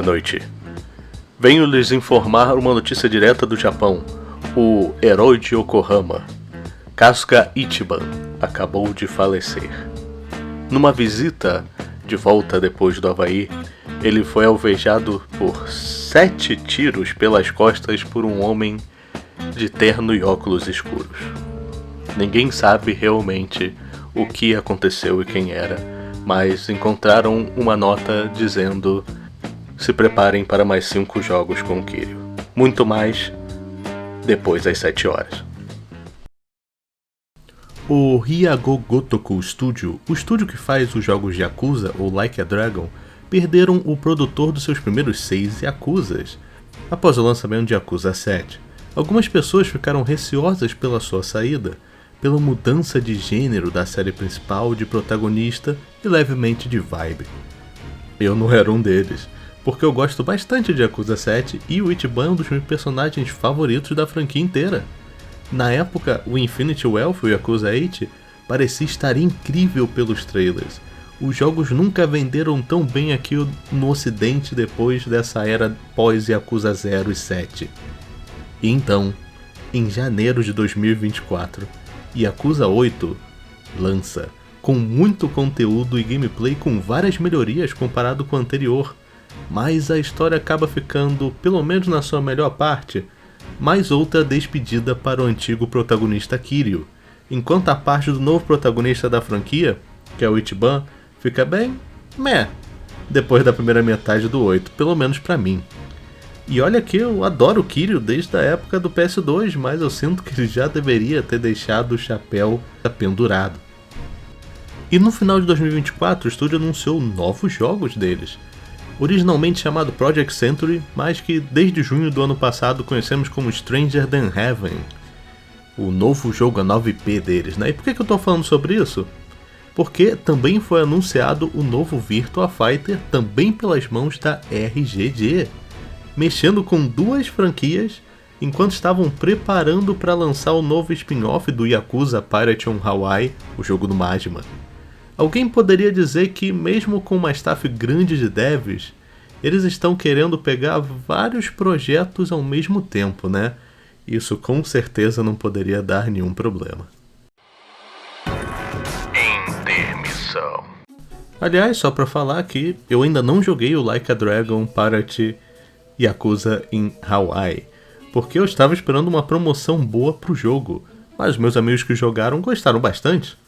Boa noite. Venho lhes informar uma notícia direta do Japão. O herói de Yokohama, Kasuga Ichiban, acabou de falecer. Numa visita de volta depois do Havaí, ele foi alvejado por 7 tiros pelas costas por um homem de terno e óculos escuros. Ninguém sabe realmente o que aconteceu e quem era, mas encontraram uma nota dizendo: se preparem para mais 5 jogos com Kiryu. Muito mais depois das 7 horas. O Ryago Gotoku Studio, o estúdio que faz os jogos de Yakuza ou Like a Dragon, perderam o produtor dos seus primeiros 6 Yakuzas após o lançamento de Yakuza 7. Algumas pessoas ficaram receosas pela sua saída, pela mudança de gênero da série principal, de protagonista e levemente de vibe. Eu não era um deles, porque eu gosto bastante de Yakuza 7 e o Ichiban é um dos meus personagens favoritos da franquia inteira. Na época, o Infinity Wealth e o Yakuza 8 parecia estar incrível pelos trailers. Os jogos nunca venderam tão bem aqui no ocidente depois dessa era pós-Yakuza 0 e 7. E então, em janeiro de 2024, Yakuza 8 lança, com muito conteúdo e gameplay com várias melhorias comparado com o anterior, mas a história acaba ficando, pelo menos na sua melhor parte, mais outra despedida para o antigo protagonista Kiryu, enquanto a parte do novo protagonista da franquia, que é o Ichiban, fica bem meh, depois da primeira metade do 8, pelo menos pra mim. E olha que eu adoro o Kiryu desde a época do PS2, mas eu sinto que ele já deveria ter deixado o chapéu pendurado. E no final de 2024 o estúdio anunciou novos jogos deles, originalmente chamado Project Century, mas que desde junho do ano passado conhecemos como Stranger Than Heaven, o novo jogo, a 9P deles, né? E por que eu tô falando sobre isso? Porque também foi anunciado o novo Virtua Fighter, também pelas mãos da RGG, mexendo com 2 franquias, enquanto estavam preparando para lançar o novo spin-off do Yakuza Pirate on Hawaii, o jogo do Majima. Alguém poderia dizer que, mesmo com uma staff grande de devs, eles estão querendo pegar vários projetos ao mesmo tempo, né? Isso com certeza não poderia dar nenhum problema. Intermissão. Aliás, só pra falar que eu ainda não joguei o Like a Dragon Pirate Yakuza in Hawaii, porque eu estava esperando uma promoção boa pro jogo, mas meus amigos que jogaram gostaram bastante.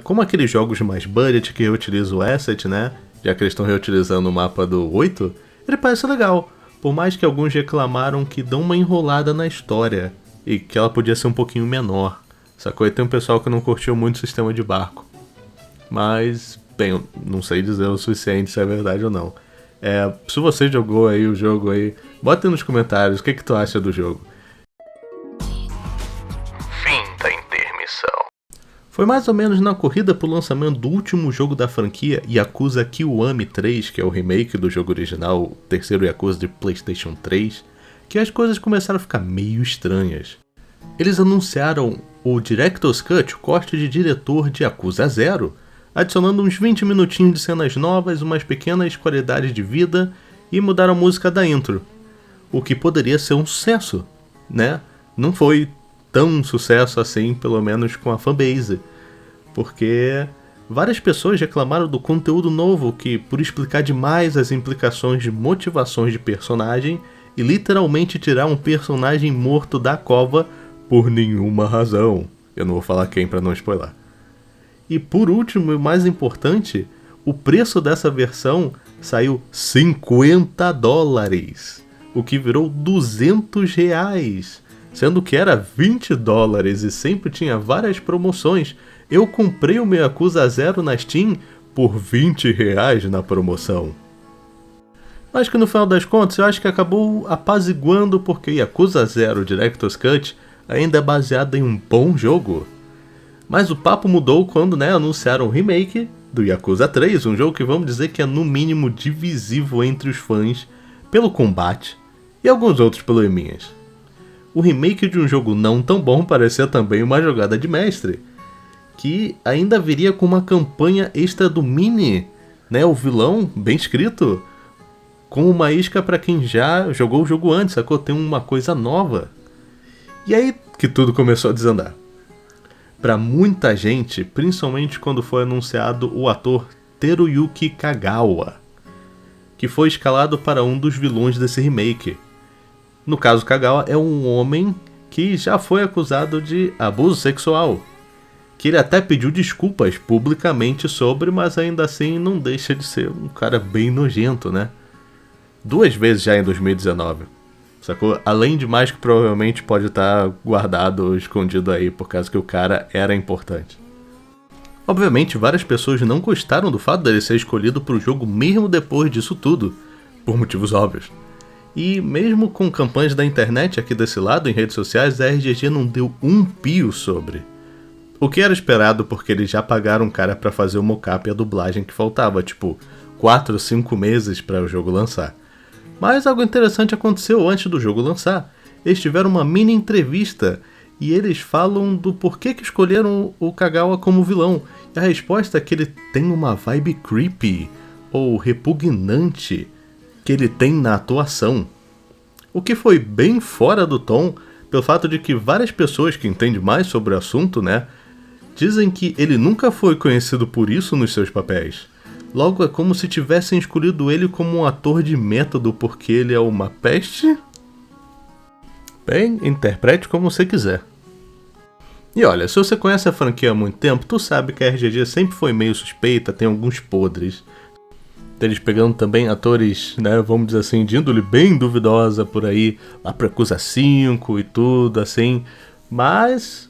Como aqueles jogos mais budget que reutilizam o asset, né? Já que eles estão reutilizando o mapa do 8, ele parece legal, por mais que alguns reclamaram que dão uma enrolada na história e que ela podia ser um pouquinho menor. Sacou? E tem um pessoal que não curtiu muito o sistema de barco. Mas, bem, eu não sei dizer o suficiente se é verdade ou não. Se você jogou aí o jogo aí, bota aí nos comentários o que tu acha do jogo. Fim da intermissão. Foi mais ou menos na corrida pro lançamento do último jogo da franquia, Yakuza Kiwami 3, que é o remake do jogo original, o terceiro Yakuza de PlayStation 3, que as coisas começaram a ficar meio estranhas. Eles anunciaram o Director's Cut, o corte de diretor de Yakuza 0, adicionando uns 20 minutinhos de cenas novas, umas pequenas qualidades de vida e mudaram a música da intro. O que poderia ser um sucesso, né? Não foi tão um sucesso assim, pelo menos com a fanbase, porque várias pessoas reclamaram do conteúdo novo que, por explicar demais as implicações de motivações de personagem e literalmente tirar um personagem morto da cova por nenhuma razão. Eu não vou falar quem para não spoiler. E por último e mais importante, o preço dessa versão saiu $50, o que virou R$200, sendo que era $20 e sempre tinha várias promoções. Eu comprei o meu Yakuza 0 na Steam por R$20 na promoção. Mas que no final das contas eu acho que acabou apaziguando, porque Yakuza 0 Director's Cut ainda é baseado em um bom jogo. Mas o papo mudou quando, anunciaram o remake do Yakuza 3, um jogo que vamos dizer que é no mínimo divisivo entre os fãs pelo combate e alguns outros probleminhas. O remake de um jogo não tão bom parecia também uma jogada de mestre, que ainda viria com uma campanha extra do Mini, o vilão, bem escrito, com uma isca pra quem já jogou o jogo antes, sacou? Tem uma coisa nova. E aí que tudo começou a desandar. Pra muita gente, principalmente quando foi anunciado o ator Teruyuki Kagawa, que foi escalado para um dos vilões desse remake. No caso, Kagawa é um homem que já foi acusado de abuso sexual, que ele até pediu desculpas publicamente sobre, mas ainda assim não deixa de ser um cara bem nojento, né? 2 vezes já em 2019, sacou? Além de mais que provavelmente pode estar guardado ou escondido aí, por causa que o cara era importante. Obviamente, várias pessoas não gostaram do fato dele ser escolhido para o jogo mesmo depois disso tudo, por motivos óbvios. E mesmo com campanhas da internet aqui desse lado, em redes sociais, a RGG não deu um pio sobre. O que era esperado porque eles já pagaram um cara para fazer o mockup e a dublagem que faltava, tipo 4 ou 5 meses para o jogo lançar. Mas algo interessante aconteceu antes do jogo lançar. Eles tiveram uma mini entrevista e eles falam do porquê que escolheram o Kagawa como vilão. E a resposta é que ele tem uma vibe creepy ou repugnante que ele tem na atuação. O que foi bem fora do tom, pelo fato de que várias pessoas que entendem mais sobre o assunto, né, dizem que ele nunca foi conhecido por isso nos seus papéis. Logo, é como se tivessem escolhido ele como um ator de método porque ele é uma peste? Bem, interprete como você quiser. E olha, se você conhece a franquia há muito tempo, tu sabe que a RGG sempre foi meio suspeita, tem alguns podres. Eles pegando também atores, né, vamos dizer assim, de índole bem duvidosa por aí, lá pra Yakuza 5 e tudo, assim. Mas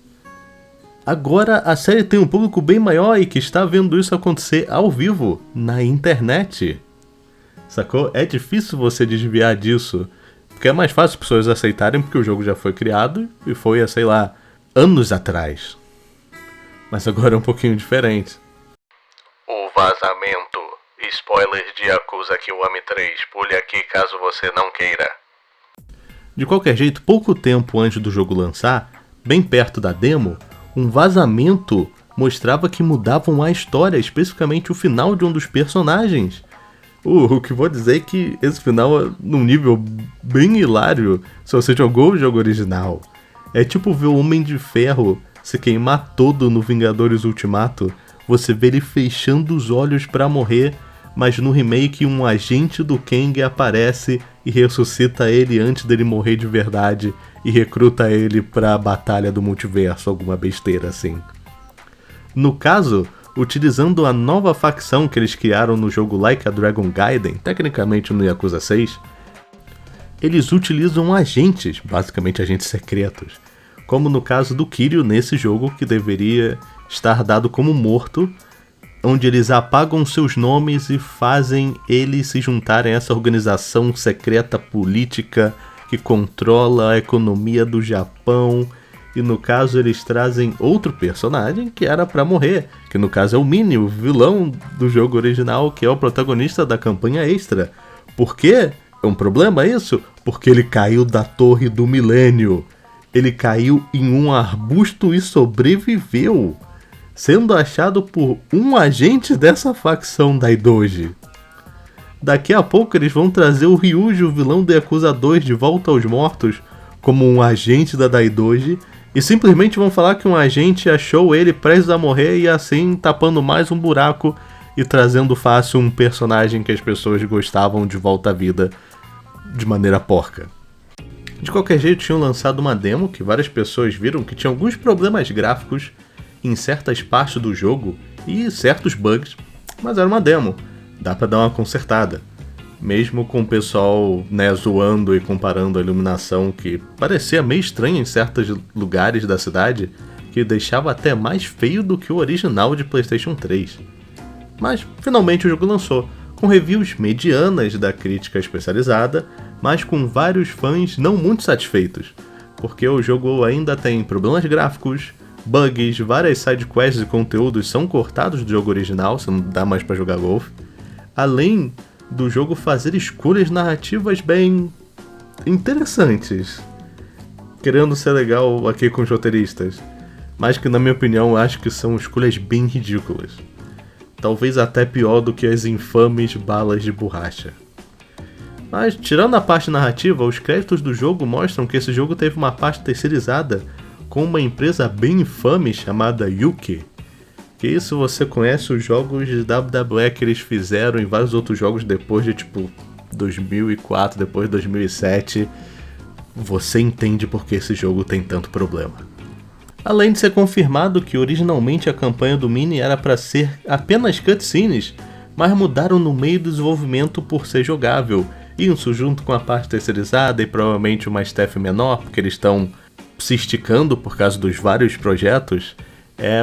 agora a série tem um público bem maior e que está vendo isso acontecer ao vivo, na internet. Sacou? É difícil você desviar disso, porque é mais fácil as pessoas aceitarem porque o jogo já foi criado e foi há, sei lá, anos atrás. Mas agora é um pouquinho diferente. O vazamento. Spoiler de Yakuza Kiwami 3. Pule aqui caso você não queira. De qualquer jeito, pouco tempo antes do jogo lançar, bem perto da demo, um vazamento mostrava que mudavam a história, especificamente o final de um dos personagens. O que vou dizer é que esse final é num nível bem hilário se você jogou o jogo original. É tipo ver o Homem de Ferro se queimar todo no Vingadores Ultimato, você vê ele fechando os olhos pra morrer, mas no remake um agente do Kang aparece e ressuscita ele antes dele morrer de verdade e recruta ele pra batalha do multiverso, alguma besteira assim. No caso, utilizando a nova facção que eles criaram no jogo Like a Dragon Gaiden, tecnicamente no Yakuza 6, eles utilizam agentes, basicamente agentes secretos, como no caso do Kiryu nesse jogo, que deveria estar dado como morto, onde eles apagam seus nomes e fazem eles se juntarem a essa organização secreta política que controla a economia do Japão. E no caso eles trazem outro personagem que era pra morrer, que no caso é o Mini, o vilão do jogo original, que é o protagonista da campanha extra. Por quê? É um problema isso? Porque ele caiu da Torre do Milênio. Ele caiu em um arbusto e sobreviveu, sendo achado por um agente dessa facção da Daidoji. Daqui a pouco eles vão trazer o Ryuji, o vilão do Yakuza 2, de volta aos mortos, como um agente da Daidoji, e simplesmente vão falar que um agente achou ele prestes a morrer e assim tapando mais um buraco e trazendo fácil um personagem que as pessoas gostavam de volta à vida de maneira porca. De qualquer jeito, tinham lançado uma demo que várias pessoas viram que tinha alguns problemas gráficos em certas partes do jogo e certos bugs, mas era uma demo, dá pra dar uma consertada. Mesmo com o pessoal, né, zoando e comparando a iluminação que parecia meio estranha em certos lugares da cidade, que deixava até mais feio do que o original de PlayStation 3. Mas finalmente o jogo lançou, com reviews medianas da crítica especializada, mas com vários fãs não muito satisfeitos, porque o jogo ainda tem problemas gráficos, bugs, várias sidequests e conteúdos são cortados do jogo original, você não dá mais pra jogar golfe, além do jogo fazer escolhas narrativas bem interessantes, querendo ser legal aqui com os roteiristas, mas que na minha opinião acho que são escolhas bem ridículas. Talvez até pior do que as infames balas de borracha. Mas, tirando a parte narrativa, os créditos do jogo mostram que esse jogo teve uma parte terceirizada com uma empresa bem infame chamada Yuki. Que se você conhece os jogos de WWE que eles fizeram e vários outros jogos depois de 2004, depois de 2007, você entende por que esse jogo tem tanto problema. Além de ser confirmado que originalmente a campanha do Mini era para ser apenas cutscenes, mas mudaram no meio do desenvolvimento por ser jogável. Isso junto com a parte terceirizada e provavelmente uma staff menor, porque eles estão se esticando por causa dos vários projetos,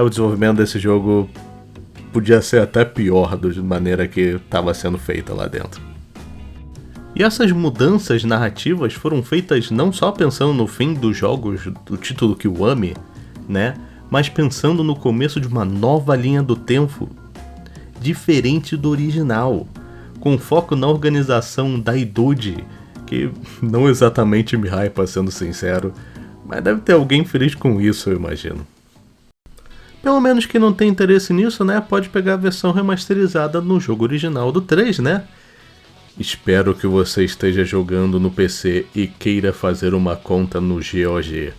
o desenvolvimento desse jogo podia ser até pior da maneira que estava sendo feita lá dentro. E essas mudanças narrativas foram feitas não só pensando no fim dos jogos do título Kiwami, né, mas pensando no começo de uma nova linha do tempo, diferente do original, com foco na organização da Idoji, que não exatamente me hypa, sendo sincero, mas deve ter alguém feliz com isso, eu imagino. Pelo menos quem não tem interesse nisso, né, pode pegar a versão remasterizada no jogo original do 3, né? Espero que você esteja jogando no PC e queira fazer uma conta no GOG,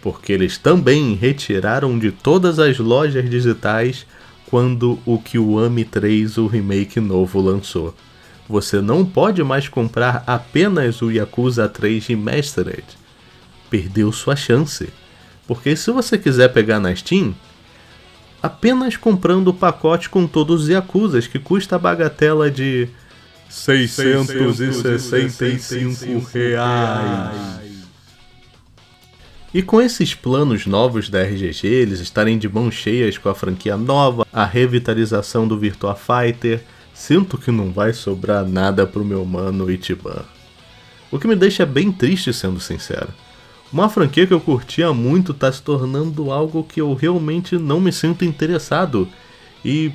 porque eles também retiraram de todas as lojas digitais quando o Kiwami 3, o remake novo, lançou. Você não pode mais comprar apenas o Yakuza 3 Remastered. Perdeu sua chance. Porque se você quiser pegar na Steam, apenas comprando o pacote com todos os Yakuzas, que custa a bagatela de R$665. E com esses planos novos da RGG, eles estarem de mãos cheias com a franquia nova, a revitalização do Virtua Fighter, sinto que não vai sobrar nada pro meu mano Ichiban. O que me deixa bem triste, sendo sincero. Uma franquia que eu curtia muito tá se tornando algo que eu realmente não me sinto interessado. E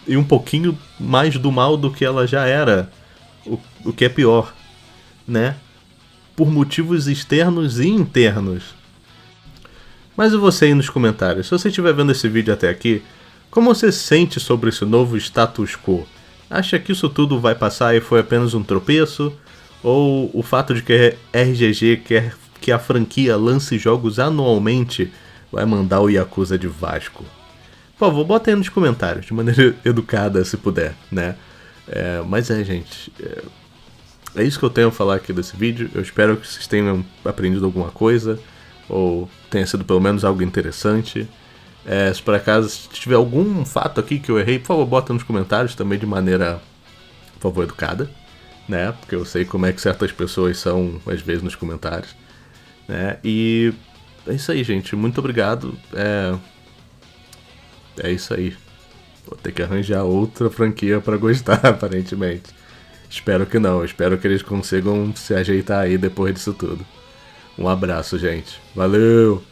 um pouquinho mais do mal do que ela já era. O que é pior, né? Por motivos externos e internos. Mas e você aí nos comentários? Se você estiver vendo esse vídeo até aqui, como você sente sobre esse novo status quo? Acha que isso tudo vai passar e foi apenas um tropeço? Ou o fato de que a RGG quer que a franquia lance jogos anualmente vai mandar o Yakuza de Vasco? Por favor, bota aí nos comentários, de maneira educada se puder, né? Mas gente, é isso que eu tenho a falar aqui desse vídeo. Eu espero que vocês tenham aprendido alguma coisa, ou tenha sido pelo menos algo interessante. Se por acaso tiver algum fato aqui que eu errei, por favor, bota nos comentários também de maneira, por favor, educada, né? Porque eu sei como é que certas pessoas são, às vezes, nos comentários, né? E é isso aí, gente. Muito obrigado. É isso aí. Vou ter que arranjar outra franquia pra gostar, aparentemente. Espero que não. Espero que eles consigam se ajeitar aí depois disso tudo. Um abraço, gente. Valeu!